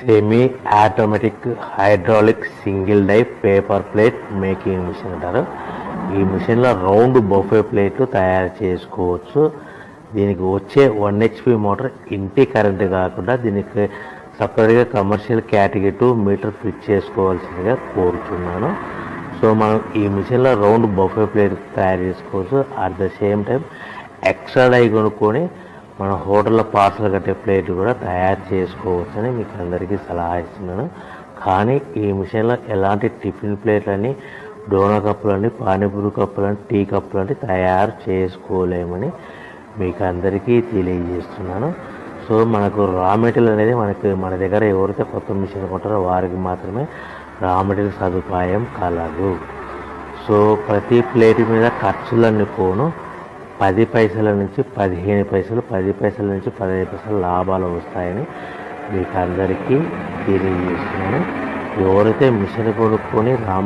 Semi automatic hydraulic single die paper plate making machine అంటారు. ఈ మిషన్లో రౌండ్ బఫే ప్లేట్లు తయారు చేసుకోవచ్చు. దీనికి వచ్చే 1 HP మోటార్ ఇంటి కరెంటు కాకుండా దీనికి సపరేట్గా కమర్షియల్ కేటగిరీ 2 మీటర్ ఫిట్ చేసుకోవాల్సిందిగా కోరుతున్నాను. సో మనం ఈ మిషన్లో రౌండ్ బఫే ప్లేట్ తయారు చేసుకోవచ్చు. At the same time extra die కొనుక్కొని మన హోటల్లో పార్సల్ కట్టే ప్లేట్ కూడా తయారు చేసుకోవచ్చని మీకు అందరికీ సలహా ఇస్తున్నాను. కానీ ఈ మిషన్లో ఎలాంటి టిఫిన్ ప్లేట్లని, డోనా కప్పులని, పానీపూరి కప్పులని, టీ కప్పులని తయారు చేసుకోలేమని మీకు అందరికీ తెలియజేస్తున్నాను. సో మనకు రా మెటీరియల్ అనేది మన దగ్గర ఎవరైతే కొత్త మిషన్ కొంటారో వారికి మాత్రమే రా మెటీరియల్ సదుపాయం కలదు. సో ప్రతి ప్లేట్ మీద ఖర్చులన్నీ పోను 10 పైసల నుంచి 15 పైసలు, 10 పైసల నుంచి 15 పైసలు లాభాలు వస్తాయని మీకు అందరికీ తెలియజేస్తున్నాను. ఎవరైతే మిషన్ కొనుక్కొని రా